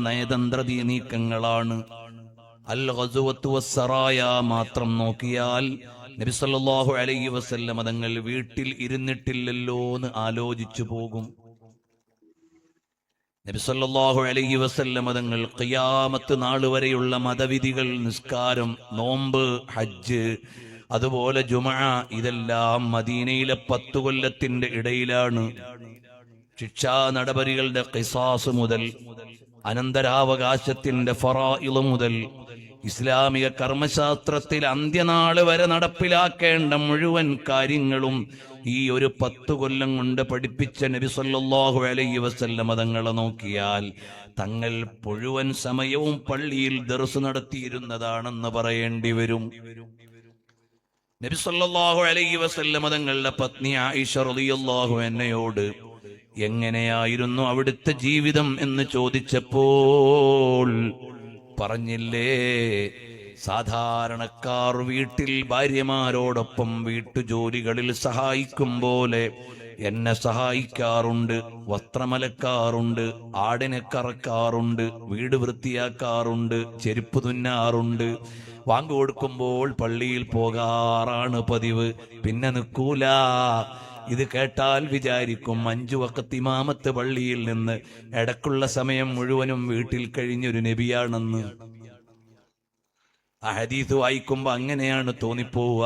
നയതന്ത്ര നീക്കങ്ങളാണ്. അൽ ഗസ്വത്തു വസ്സറായ മാത്രം നോക്കിയാൽ നബി സല്ലല്ലാഹു അലൈഹി വസല്ലം തങ്ങൾ വീട്ടിൽ ഇരുന്നിട്ടില്ലല്ലോ എന്ന് ആലോചിച്ചു പോകും. നബി സല്ലല്ലാഹു അലൈഹി വസല്ലം തങ്ങൾ ഖിയാമത്ത് നാൾ വരെയുള്ള മതവിധികൾ, നിസ്കാരം, നോമ്പ്, ഹജ്ജ്, അതുപോലെ ജുമുഅ, ഇതെല്ലാം മദീനയിലെ 10 കൊല്ലത്തിന്റെ ഇടയിലാണ്. ശിക്ഷാ നടപടികളുടെ ഖിസാസ് മുതൽ അനന്തരാവകാശത്തിന്റെ ഫറായിള് മുതൽ ഇസ്ലാമിക കർമ്മശാസ്ത്രത്തിൽ അന്ത്യനാള് വരെ നടപ്പിലാക്കേണ്ട മുഴുവൻ കാര്യങ്ങളും ഈ ഒരു 10 കൊല്ലം കൊണ്ട് പഠിപ്പിച്ച നബി സല്ലല്ലാഹു അലൈഹി വസല്ലം തങ്ങളെ നോക്കിയാൽ തങ്ങൾ മുഴുവൻ സമയവും പള്ളിയിൽ ദർസ് നടത്തിയിരുന്നതാണെന്ന് പറയേണ്ടി വരും. നബി സല്ലല്ലാഹു അലൈഹി വസല്ലം തങ്ങളുടെ പത്നി ആയിഷ റളിയല്ലാഹു അൻഹയോട് എങ്ങനെയായിരുന്നു അവിടുത്തെ ജീവിതം എന്ന് ചോദിച്ചപ്പോൾ പറഞ്ഞില്ലേ, സാധാരണക്കാർ വീട്ടിൽ ഭാര്യമാരോടൊപ്പം വീട്ടുജോലികളിൽ സഹായിക്കും പോലെ എന്നെ സഹായിക്കാറുണ്ട്. വസ്ത്രമലക്കാറുണ്ട്, ആടിനെ കറക്കാറുണ്ട്, വീട് വൃത്തിയാക്കാറുണ്ട്, ചെരുപ്പ് തുന്നാറുണ്ട്. വാങ്ങു കൊടുക്കുമ്പോൾ പള്ളിയിൽ പോകാറാണ് പതിവ്. പിന്നെ നിൽക്കൂല. ഇത് കേട്ടാൽ വിചാരിക്കും 5 വഖത്ത് ഇമാമത്ത് പള്ളിയിൽ നിന്ന് ഇടക്കുള്ള സമയം മുഴുവനും വീട്ടിൽ കഴിഞ്ഞൊരു നബിയാണെന്ന്. ആ ഹദീസ് വായിക്കുമ്പോ അങ്ങനെയാണ് തോന്നിപ്പോവുക.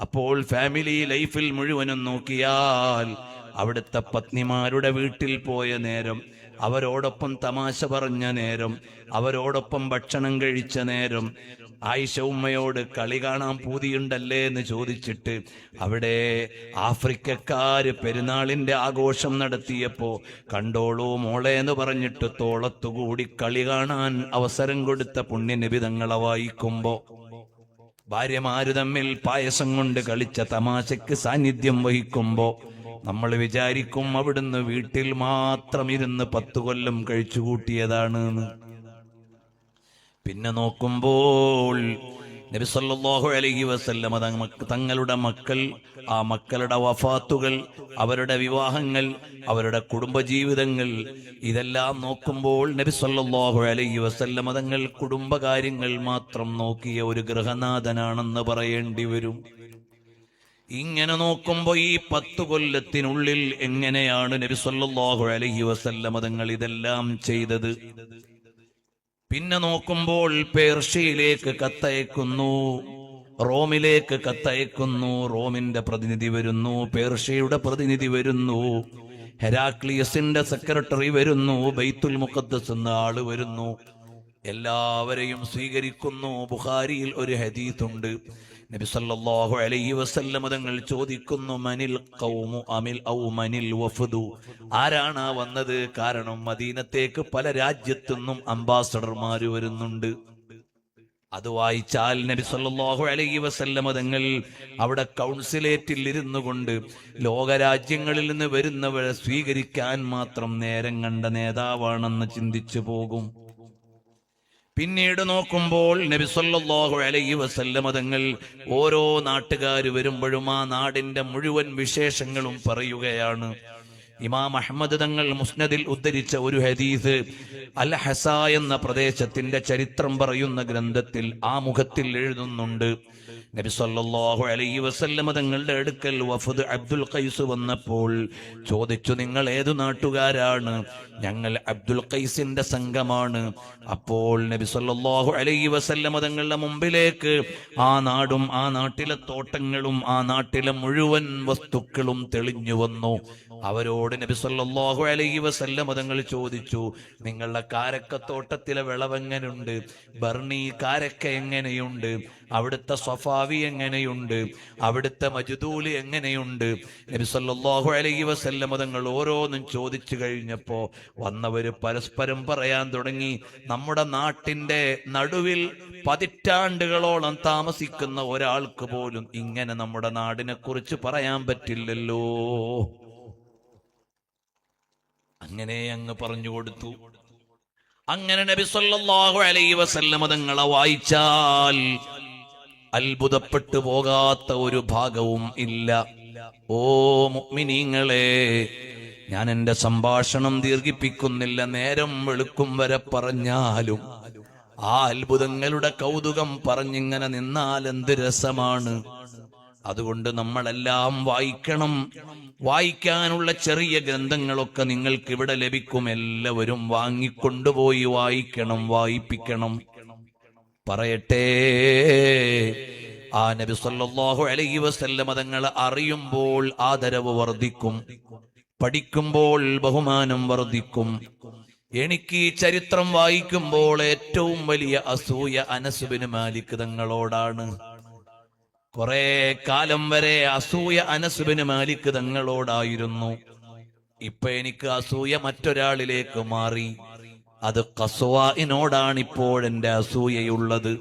അപ്പോൾ ഫാമിലി ലൈഫിൽ മുഴുവനും നോക്കിയാൽ അവിടുത്തെ പത്നിമാരുടെ വീട്ടിൽ പോയ നേരം, അവരോടൊപ്പം തമാശ പറഞ്ഞ നേരം, അവരോടൊപ്പം ഭക്ഷണം കഴിച്ച നേരം, ആയിഷ ഉമ്മയോട് കളി കാണാൻ പൂതിയുണ്ടല്ലേ എന്ന് ചോദിച്ചിട്ട് അവിടെ ആഫ്രിക്കക്കാര് പെരുന്നാളിന്റെ ആഘോഷം നടത്തിയപ്പോ കണ്ടോളൂ മോളെ എന്ന് പറഞ്ഞിട്ട് തോളത്തുകൂടി കളി കാണാൻ അവസരം കൊടുത്ത പുണ്യനബി തങ്ങളെ വായിക്കുമ്പോ, ഭാര്യമാര് തമ്മിൽ പായസം കൊണ്ട് കളിച്ച തമാശയ്ക്ക് സാന്നിധ്യം വഹിക്കുമ്പോ നമ്മൾ വിചാരിക്കും അവിടുന്ന് വീട്ടിൽ മാത്രം ഇരുന്ന് 10 കൊല്ലം കഴിച്ചുകൂട്ടിയതാണ്. പിന്നെ നോക്കുമ്പോൾ നബി സല്ലല്ലാഹു അലൈഹി വസല്ലം തങ്ങളുടെ മക്കൾ, ആ മക്കളുടെ വഫാത്തുകൾ, അവരുടെ വിവാഹങ്ങൾ, അവരുടെ കുടുംബജീവിതങ്ങൾ, ഇതെല്ലാം നോക്കുമ്പോൾ നബി സല്ലല്ലാഹു അലൈഹി വസല്ലം തങ്ങൾ കുടുംബകാര്യങ്ങൾ മാത്രം നോക്കിയ ഒരു ഗൃഹനാഥനാണെന്ന് പറയേണ്ടി വരും. ഇങ്ങനെ നോക്കുമ്പോ ഈ 10 കൊല്ലത്തിനുള്ളിൽ എങ്ങനെയാണ് നബി സല്ലല്ലാഹു അലൈഹി വസല്ലം തങ്ങൾ ഇതെല്ലാം ചെയ്തത്? പിന്നെ നോക്കുമ്പോൾ പേർഷ്യയിലേക്ക് കത്തയക്കുന്നു, റോമിലേക്ക് കത്തയക്കുന്നു. റോമിന്റെ പ്രതിനിധി വരുന്നു, പേർഷ്യയുടെ പ്രതിനിധി വരുന്നു, ഹെരാക്ലിയസിന്റെ സെക്രട്ടറി വരുന്നു, ബൈത്തുൽ മുഖദ്ദസ് എന്ന ആള് വരുന്നു. എല്ലാവരെയും സ്വീകരിക്കുന്നു. ബുഖാരിയിൽ ഒരു ഹദീസുണ്ട്. നബി സല്ലല്ലാഹു അലൈഹി വസല്ലം തങ്ങൾ ചോദിക്കുന്നു, മനിൽ ഖൗമു അമിൽ ഔ മനിൽ വഫദു, ആരാണ് വന്നത്? കാരണം മദീനത്തേക്ക് പല രാജ്യത്തുനിന്നും അംബാസഡർമാര് വരുന്നുണ്ട്. അത് വായിച്ചാൽ നബി സല്ലല്ലാഹു അലൈഹി വസല്ലം തങ്ങൾ അവിടെ കൗൺസിലേറ്റിൽ ഇരുന്നു കൊണ്ട് ലോകരാജ്യങ്ങളിൽ നിന്ന് വരുന്നവരെ സ്വീകരിക്കാൻ മാത്രം നേരം കണ്ട നേതാവാണെന്ന് ചിന്തിച്ചു പോകും. പിന്നീട് നോക്കുമ്പോൾ നബി സല്ലല്ലാഹു അലൈഹി വസല്ലം തങ്ങൾ ഓരോ നാട്ടുകാർ വരുമ്പോഴും ആ നാടിന്റെ മുഴുവൻ വിശേഷങ്ങളും പറയുകയാണ്. ഇമാം അഹ്മദ് തങ്ങൾ മുസ്നദിൽ ഉദ്ധരിച്ച ഒരു ഹദീസ് അൽ ഹസ എന്ന പ്രദേശത്തിന്റെ ചരിത്രം പറയുന്ന ഗ്രന്ഥത്തിൽ ആ മുഖത്തിൽ എഴുതുന്നുണ്ട്. നബി സല്ലല്ലാഹു അലൈഹി വസല്ലം തങ്ങളുടെ അടുക്കൽ വഫദ് അബ്ദുൽ ഖൈസ് വന്നപ്പോൾ ചോദിച്ചു, നിങ്ങൾ ഏതു നാട്ടുകാരാണ്? ഞങ്ങൾ അബ്ദുൽ ഖൈസിന്റെ സംഘമാണ്. അപ്പോൾ നബി സല്ലല്ലാഹു അലൈഹി വസല്ലം തങ്ങളുടെ മുമ്പിലേക്ക് ആ നാടും ആ നാട്ടിലെ തോട്ടങ്ങളും ആ നാട്ടിലെ മുഴുവൻ വസ്തുക്കളും തെളിഞ്ഞു വന്നു. അവരോട് നബി സല്ലല്ലാഹു അലൈഹി വസല്ലം തങ്ങൾ ചോദിച്ചു, നിങ്ങളുടെ കാരക്കത്തോട്ടത്തിലെ വിളവെങ്ങനെയുണ്ട്? ബർണി കാരക്ക എങ്ങനെയുണ്ട്? അവിടുത്തെ സഫാവി എങ്ങനെയുണ്ട്? അവിടുത്തെ മജ്ദൂലി എങ്ങനെയുണ്ട്? നബി സല്ലല്ലാഹു അലൈഹി വസല്ലം തങ്ങൾ ഓരോന്നും ചോദിച്ചു കഴിഞ്ഞപ്പോ വന്നവര് പരസ്പരം പറയാൻ തുടങ്ങി, നമ്മുടെ നാട്ടിന്റെ നടുവിൽ പതിറ്റാണ്ടുകളോളം താമസിക്കുന്ന ഒരാൾക്ക് പോലും ഇങ്ങനെ നമ്മുടെ നാടിനെ കുറിച്ച് പറയാൻ പറ്റില്ലല്ലോ. അങ്ങനെ അങ്ങ് പറഞ്ഞു കൊടുത്തു. അങ്ങനെ നബി സല്ലല്ലാഹു അലൈഹി വസല്ലം തങ്ങളെ വായിച്ചാൽ അത്ഭുതപ്പെട്ടു പോകാത്ത ഒരു ഭാഗവും ഇല്ല. ഓ മുഅ്മിനീങ്ങളെ, ഞാൻ എന്റെ സംഭാഷണം ദീർഘിപ്പിക്കുന്നില്ല. നേരം വെളുക്കും വരെ പറഞ്ഞാലും ആ അത്ഭുതങ്ങളുടെ കൗതുകം പറഞ്ഞിങ്ങനെ നിന്നാൽ എന്ത് രസമാണ്. അതുകൊണ്ട് നമ്മളെല്ലാം വായിക്കണം. വായിക്കാനുള്ള ചെറിയ ഗ്രന്ഥങ്ങളൊക്കെ നിങ്ങൾക്ക് ഇവിടെ ലഭിക്കും. എല്ലാവരും വാങ്ങിക്കൊണ്ടുപോയി വായിക്കണം, വായിപ്പിക്കണം. പറയട്ടെ, ആ നബി സല്ലല്ലാഹു അലൈഹി വസല്ലം തങ്ങളെ അറിയുമ്പോൾ ആദരവ് വർദ്ധിക്കും, പഠിക്കുമ്പോൾ ബഹുമാനം വർദ്ധിക്കും. എനിക്ക് ഈ ചരിത്രം വായിക്കുമ്പോൾ ഏറ്റവും വലിയ അസൂയ അനസ് ബിൻ മാലിക് തങ്ങളോടാണ്. കുറെ കാലം വരെ അസൂയ അനസ് ബിൻ മാലിക് തങ്ങളോടായിരുന്നു. ഇപ്പൊ എനിക്ക് അസൂയ മറ്റൊരാളിലേക്ക് മാറി. അത് ഖസ്വാഇനോടാണ് ഇപ്പോഴെന്റെ അസൂയയുള്ളത്.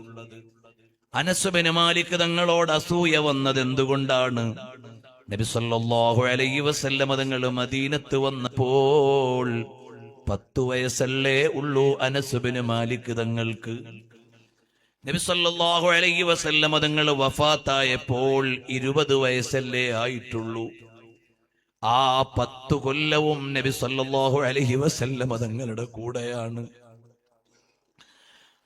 അനസ് ബിൻ മാലിക് തങ്ങളോട് അസൂയ വന്നത് എന്തുകൊണ്ടാണ്? നബി സല്ലല്ലാഹു അലൈഹി വസല്ലം തങ്ങൾ മദീനത്ത് വന്നപ്പോൾ 10 വയസ്സല്ലേ ഉള്ളൂ അനസ് ബിൻ മാലിക് തങ്ങൾക്ക്. നബി സല്ലല്ലാഹു അലൈഹി വസല്ലം തങ്ങൾ വഫാത്തായപ്പോൾ 20 വയസ്സല്ലേ ആയിട്ടുള്ളൂ. ആ 10 കൊല്ലവും നബി സല്ലല്ലാഹു അലൈഹി വസല്ലം തങ്ങളുടെ കൂടെയാണ്.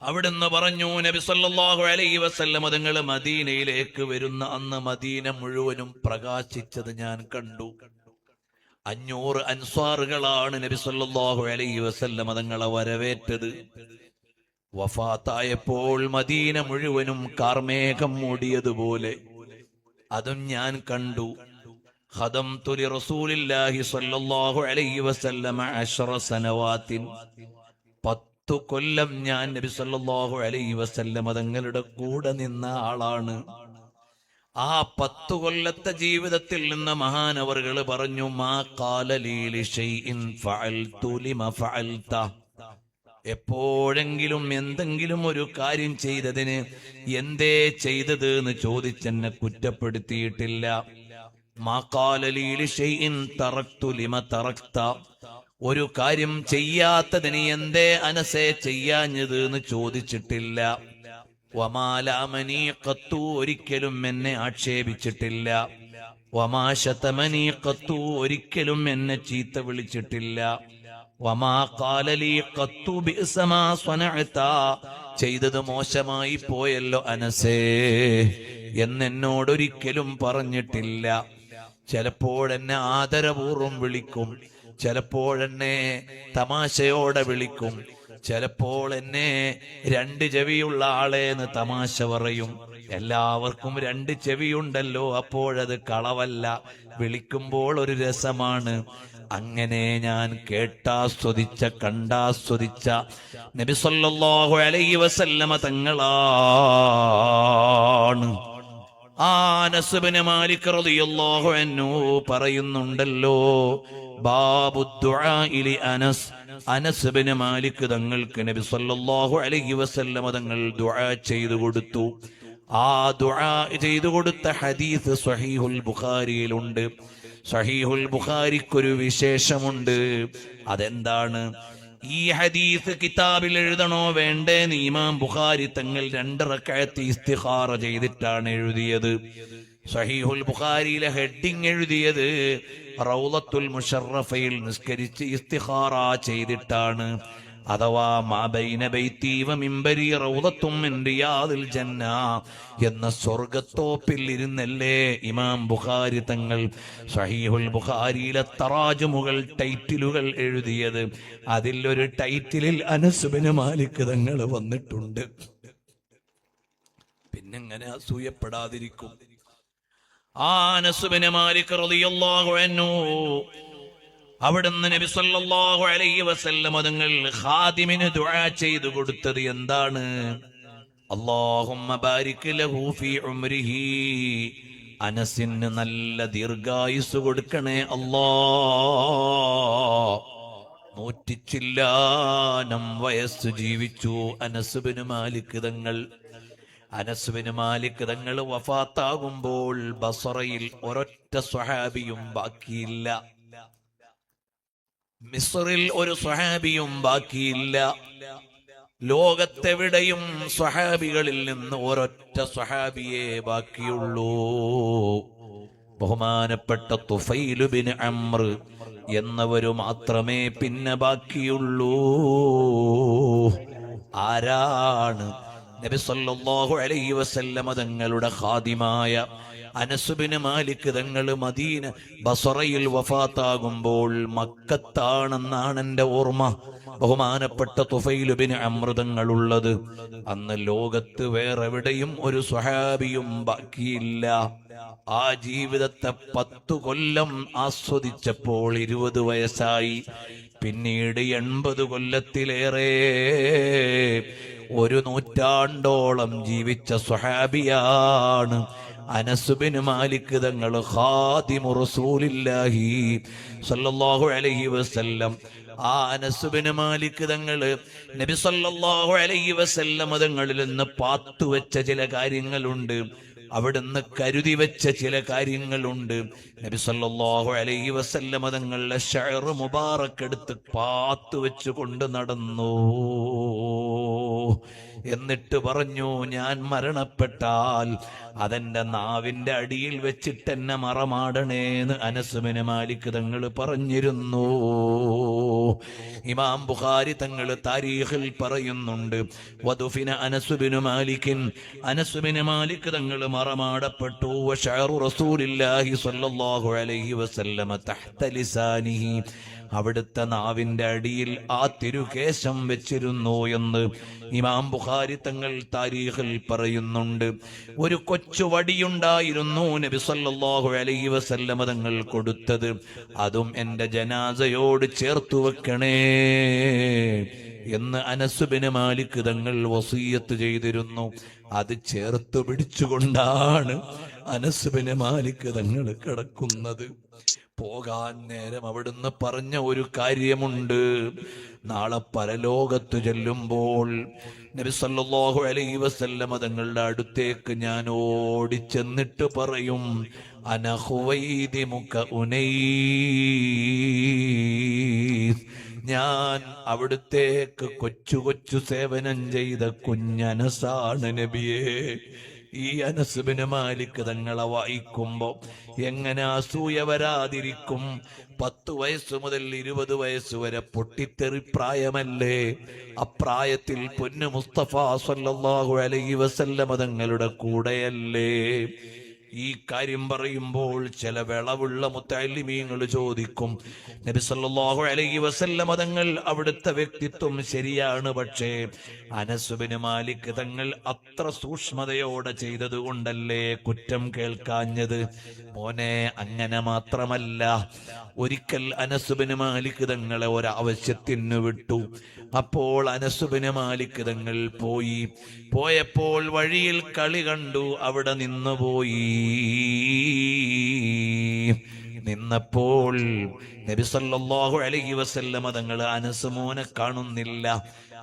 അവിടുന്ന് പറഞ്ഞു, നബി സല്ലല്ലാഹു അലൈഹി വസല്ലം തങ്ങൾ മദീനയിലേക്ക് വരുന്ന അന്ന് മദീന മുഴുവനും പ്രകാശിച്ചത് ഞാൻ കണ്ടു. 500 അൻസ്വാറുകളാണ് നബി സല്ലല്ലാഹു അലൈഹി വസല്ലം തങ്ങളെ വരവേറ്റത്. വഫാത്തായപ്പോൾ മദീന മുഴുവനും കാർമേഘം മൂടിയതുപോലെ അതും ഞാൻ കണ്ടു. ഖദംതു ലി റസൂലില്ലാഹി സ്വല്ലല്ലാഹു അലൈഹി വസല്ലം 10 സനവാത്തിൻ, 10 കൊല്ലം ഞാൻ നബി സല്ലല്ലാഹു അലൈഹി വസല്ലം തങ്ങളുടെ കൂടെ നിന്ന ആളാണ്. ആ 10 കൊല്ലത്തെ ജീവിതത്തിൽ നിന്ന് മഹാനവറുകൾ പറഞ്ഞു, മാ ഖാല ലീ ലിശൈഇൻ ഫഅൽതു ലിമ ഫഅൽത. എപ്പോഴെങ്കിലും എന്തെങ്കിലും ഒരു കാര്യം ചെയ്തതിന് എന്തേ ചെയ്തത് എന്ന് ചോദിച്ചെന്നെ കുറ്റപ്പെടുത്തിയിട്ടില്ല. മാ ഖാല ലീ ലിശൈഇൻ തറക്തു ലിമ തറക്ത. ഒരു കാര്യം ചെയ്യാത്തതിന് എന്തേ അനസേ ചെയ്യാഞ്ഞത് എന്ന് ചോദിച്ചിട്ടില്ല. വമാലാമനീ ഖത്തു, ഒരിക്കലും എന്നെ ആക്ഷേപിച്ചിട്ടില്ല. വമാ ശതമനീ ഖത്തു, ഒരിക്കലും എന്നെ ചീത്ത വിളിച്ചിട്ടില്ല. വമാ ഖാല ലീ ഖത്തു ബിഅ്സമാ സ്വനഅത, ചെയ്തത് മോശമായി പോയല്ലോ അനസേ എന്നെന്നോടൊരിക്കലും പറഞ്ഞിട്ടില്ല. ചിലപ്പോഴെന്നെ ആദരപൂർവ്വം വിളിക്കും, ചിലപ്പോഴെന്നെ തമാശയോടെ വിളിക്കും, ചിലപ്പോൾ എന്നെ 2 ചെവിയുള്ള ആളേന്ന് തമാശ പറയും. എല്ലാവർക്കും 2 ചെവിയുണ്ടല്ലോ, അപ്പോഴത് കളവല്ല, വിളിക്കുമ്പോൾ ഒരു രസമാണ്. അങ്ങനെ ഞാൻ കേട്ടാസ്വദിച്ച കണ്ടാസ്വദിച്ച നബി സല്ലല്ലാഹു അലൈഹി വസല്ലമ തങ്ങളാണ്. അനസ് ബിൻ മാലിക് റളിയല്ലാഹു അൻഹു പറയുന്നുണ്ടല്ലോ, ബാബു ദുആഇ ലി അനസ്. അനസ് ബിൻ മാലിക് തങ്ങൾക്ക് നബി സല്ലല്ലാഹു അലൈഹി വസല്ലം തങ്ങൾ ദുആ ചെയ്തു കൊടുത്തു. ആ ദുആ ചെയ്തു കൊടുത്ത ഹദീസ് സ്വഹീഹുൽ ബുഖാരിയിലുണ്ട്. സ്വഹീഹുൽ ബുഖാരിക്കൊരു വിശേഷമുണ്ട്. അതെന്താണ്? ഈ ഹദീസ് കിതാബിൽ എഴുതണോ വേണ്ടേ എന്ന് ഇമാം ബുഖാരി തങ്ങൾ 2 റക്അത്ത് ഇസ്തിഖാറ ചെയ്തിട്ടാണ് എഴുതിയത്. സ്വഹീഹുൽ ബുഖാരിയിലെ ഹെഡിങ് എഴുതിയത് റൗളത്തുൽ മുശറഫയിൽ നിസ്കരിച്ച് ഇസ്തിഖാറ ചെയ്തിട്ടാണ്. അഥവാ മാ ബൈന ബൈതി വ മിൻബരി റൗളത്തും മിൻ റിയാദിൽ ജന്ന എന്ന സ്വർഗത്തോപ്പിൽ ഇരുന്നല്ലേ ഇമാം ബുഖാരി തങ്ങൾ സ്വഹീഹുൽ ബുഖാരിയിലെ തറാജുമുകൾ, ടൈറ്റിലുകൾ എഴുതിയത്. അതിലൊരു ടൈറ്റിലിൽ അനസ് ബിൻ മാലിക് തങ്ങൾ വന്നിട്ടുണ്ട്. പിന്നെങ്ങനെ അസൂയപ്പെടാതിരിക്കും? അനസ് ബിൻ മാലിക് റളിയല്ലാഹു അൻഹു അവിടുന്ന് നബി സല്ലല്ലാഹു അലൈഹി വസല്ലം തങ്ങൾ ഖാദിമിന് ദുആ ചെയ്തു കൊടുത്തത് എന്താണ്? അല്ലാഹുമ്മ ബാരിക് ലഹു ഫീ ഉംരിഹി, അനസിന് നല്ല ദീർഘായുസ് കൊടുക്കണേ അല്ലാഹ്. 100 വയസ്സ് ജീവിച്ചു അനസ് ബിൻ മാലിക് തങ്ങൾ. അനസ് ബിൻ മാലിക് തങ്ങൾ വഫാത്താകുമ്പോൾ ബസറയിൽ ഒരൊറ്റ സ്വഹാബിയും ബാക്കിയില്ല. മിസ്റിൽ ഒരു സ്വഹാബിയും ബാക്കിയില്ല. ലോകത്തെവിടെയും സ്വഹാബികളിൽ നിന്ന് ഒരൊറ്റ സ്വഹാബിയെ ബാക്കിയുള്ളൂ. ബഹുമാനപ്പെട്ട തുഫൈൽ ബിൻ അംർ എന്നവരു മാത്രമേ പിന്നെ ബാക്കിയുള്ളൂ. ആരാണ്? നബി സല്ലല്ലാഹു അലൈഹി വസല്ലമ തങ്ങളുടെ ഖാദിമായ അനസ് ബിൻ മാലിക് തങ്ങൾ മദീന ബസറയിൽ വഫാത്താകുമ്പോൾ മക്കത്താണെന്നാണ് എൻ്റെ ഓർമ്മ. ബഹുമാനപ്പെട്ട തുഫൈൽ ബിൻ അംർ തങ്ങളുള്ളത്. അന്ന് ലോകത്ത് വേറെവിടെയും ഒരു സ്വഹാബിയും ബാക്കിയില്ല. ആ ജീവിതത്തെ 10 കൊല്ലം ആസ്വദിച്ചപ്പോൾ 20 വയസ്സായി. പിന്നീട് 80 കൊല്ലത്തിലേറെ, 1 നൂറ്റാണ്ടോളം ജീവിച്ച സ്വഹാബിയാണ് അനസ് ബിൻ മാലിക് തങ്ങൾ, ഖാദിമു റസൂലില്ലാഹി സല്ലല്ലാഹു അലൈഹി വസല്ലം. ആ അനസ് ബിൻ മാലിക് തങ്ങൾ നബി സല്ലല്ലാഹു അലൈഹി വസല്ലം തങ്ങളിൽ നിന്ന് പാത്തുവെച്ച ചില കാര്യങ്ങളുണ്ട്, അവിടുന്ന് കരുതി വെച്ച ചില കാര്യങ്ങളുണ്ട്. നബി സല്ലല്ലാഹു അലൈഹി വസല്ലം തങ്ങളുടെ ശഅർ മുബാറക് എടുത്ത് പാത്തു വെച്ച് കൊണ്ട് നടന്നു. എന്നിട്ട് പറഞ്ഞു, ഞാൻ മരണപ്പെട്ടാൽ അതെന്റെ നാവിന്റെ അടിയിൽ വെച്ചിട്ട് എന്നെ മറമാടണേന്ന് അനസ് ബിൻ മാലിക് തങ്ങൾ പറഞ്ഞിരുന്നു. ഇമാം ബുഖാരി തങ്ങൾ താരീഖിൽ പറയുന്നുണ്ട്, വദുഫിന അനസ് ബിൻ മാലികിൻ, അനസ് ബിൻ മാലിക് തങ്ങൾ മറമാടപ്പെട്ടു. വശഅറു റസൂലില്ലാഹി സ്വല്ലല്ലാഹു അലൈഹി വസല്ലമ തഹ്ത ലിസാനിഹി, അവിടുത്തെ നാവിന്റെ അടിയിൽ ആ തിരുകേശം വെച്ചിരുന്നു എന്ന് ഇമാം ബുഖാരി തങ്ങൾ താരീഖിൽ പറയുന്നുണ്ട്. ഒരു കൊച്ചു വടിയുണ്ടായിരുന്നു നബി സല്ലല്ലാഹു അലൈഹി വസല്ലമ തങ്ങൾ കൊടുത്തത്. അതും എന്റെ ജനാസയോട് ചേർത്തു വെക്കണേ എന്ന് അനസ് ബിൻ മാലിക് തങ്ങൾ വസിയത്ത് ചെയ്തിരുന്നു. അത് ചേർത്ത് പിടിച്ചുകൊണ്ടാണ് അനസ് ബിൻ മാലിക് തങ്ങൾ കിടക്കുന്നത്. പോകാൻ നേരം അവിടുന്ന് പറഞ്ഞ ഒരു കാര്യമുണ്ട്. നാളെ പരലോകത്ത് ചെല്ലുമ്പോൾ നബി സല്ലല്ലാഹു അലൈഹി വസല്ലമ തങ്ങളുടെ അടുത്തേക്ക് ഞാൻ ഓടിച്ചെന്നിട്ട് പറയും, അന ഖുവൈദിമുക ഉനൈസ്, ഞാൻ അവിടുത്തേക്ക് കൊച്ചു കൊച്ചു സേവനം ചെയ്ത കുഞ്ഞനസാണ് നബിയേ. ഈ അനസ് ബിൻ മാലിക് തങ്ങളെ വായിക്കുമ്പോ എങ്ങനെ അസൂയ വരാതിരിക്കും? 10 വയസ്സ് മുതൽ 20 വയസ്സ് വരെ പൊട്ടിത്തെറി പ്രായമല്ലേ? അപ്രായത്തിൽ പൊന്നു മുസ്തഫ സല്ലല്ലാഹു അലൈഹി വസല്ലമ തങ്ങളുടെ കൂടെയല്ലേ? ഈ കാര്യം പറയുമ്പോൾ ചില വിളവുള്ള മുത്തഅല്ലിമീങ്ങൾ ചോദിക്കും, നബി സല്ലല്ലാഹു അലൈഹി വസല്ലമ തങ്ങൾ അവിടുത്തെ വ്യക്തിത്വം ശരിയാണ്, പക്ഷേ അനസ് ബിൻ മാലിക് തങ്ങൾ അത്ര സൂക്ഷ്മതയോടെ ചെയ്തത് കൊണ്ടല്ലേ കുറ്റം കേൾക്കാഞ്ഞത്? മോനെ, അങ്ങനെ മാത്രമല്ല. ഒരിക്കൽ അനസ് ബിൻ മാലിക് തങ്ങളെ ഒരാവശ്യത്തിന് വിട്ടു. അപ്പോൾ അനസ് ബിൻ മാലിക് തങ്ങൾ പോയപ്പോൾ വഴിയിൽ കളി കണ്ടു, അവിടെ നിന്നപ്പോൾ നബി സല്ലല്ലാഹു അലൈഹി വസല്ലമ തങ്ങൾ അനസ് മോനെ കാണുന്നില്ല.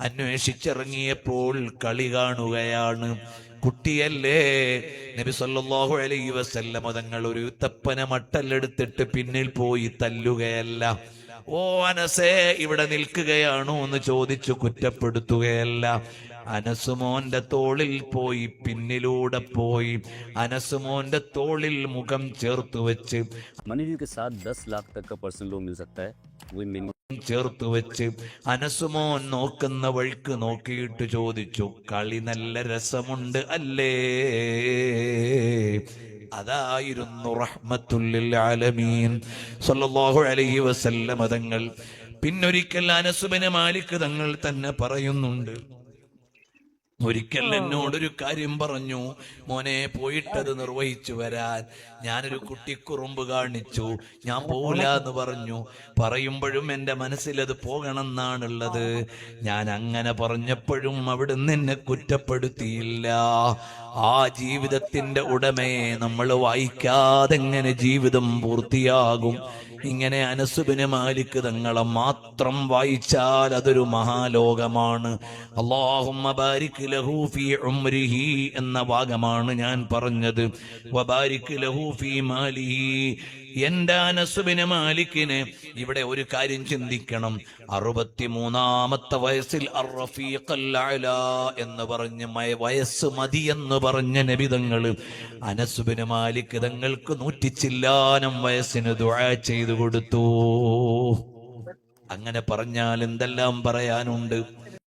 അന്വേഷിച്ചിറങ്ങിയപ്പോൾ കളി കാണുകയാണ്. കുട്ടിയല്ലേ? നബി സല്ലല്ലാഹു അലൈഹി വസല്ലമ തങ്ങൾ ഒരു തപ്പന മട്ടലെടുത്തിട്ട് പിന്നിൽ പോയി തല്ലുകയല്ല. ഓ അനസേ, ഇവിടെ നിൽക്കുകയാണോ എന്ന് ചോദിച്ചു കുറ്റപ്പെടുത്തുകയല്ല. അനസുമോന്റെ തോളിൽ പോയി, പിന്നിലൂടെ പോയി അനസുമോന്റെ തോളിൽ മുഖം ചേർത്തു വെച്ച്, ചേർത്തു വെച്ച് അനസുമോൻ നോക്കുന്ന വഴിക്ക് നോക്കിയിട്ട് ചോദിച്ചു, കളി നല്ല രസമുണ്ട് അല്ലേ? അതായിരുന്നു റഹ്മത്തുൽ ലിൽ ആലമീൻ സല്ലല്ലാഹു അലൈഹി വസല്ലം തങ്ങൾ. പിന്നൊരിക്കൽ അനസ് ബിൻ മാലിക് തങ്ങൾ തന്നെ പറയുന്നുണ്ട്, ഒരിക്കൽ എന്നോടൊരു കാര്യം പറഞ്ഞു, മോനെ പോയിട്ടത് നിർവഹിച്ചു വരാൻ. ഞാനൊരു കുട്ടിക്കുറുമ്പ് കാണിച്ചു, ഞാൻ പോവില്ല എന്ന് പറഞ്ഞു. പറയുമ്പോഴും എൻ്റെ മനസ്സിലത് പോകണമെന്നാണുള്ളത്. ഞാൻ അങ്ങനെ പറഞ്ഞപ്പോഴും അവിടുന്ന് എന്നെ കുറ്റപ്പെടുത്തിയില്ല. ആ ജീവിതത്തിന്റെ ഉടമയെ നമ്മൾ വായിക്കാതെങ്ങനെ ജീവിതം പൂർത്തിയാകും? ഇങ്ങനെ അനസ് ബിൻ മാലിക് തങ്ങളെ മാത്രം വായിച്ചാൽ അതൊരു മഹാലോകമാണ്. അല്ലാഹുമ്മ ബാരിക് ലഹു ഫീ ഉംരിഹി എന്ന ഭാഗമാണ് ഞാൻ പറഞ്ഞത്. വബാരിക് ലഹു ഫീ മാലിഹി, എന്റെ അനസുബിന് മാലിക്കിന് ഇവിടെ ഒരു കാര്യം ചിന്തിക്കണം. 63-ാമത്തെ വയസ്സിൽ അർ-റഫീഖൽ അഅ്ലാ എന്ന് പറഞ്ഞ് വയസ്സ് മതി എന്ന് പറഞ്ഞ നബിതങ്ങള് അനസുബിന് മാലിക് തങ്ങൾക്ക് 100 വയസ്സിന് ദുആ ചെയ്തു കൊടുത്തു. അങ്ങനെ പറഞ്ഞാൽ എന്തെല്ലാം പറയാനുണ്ട്.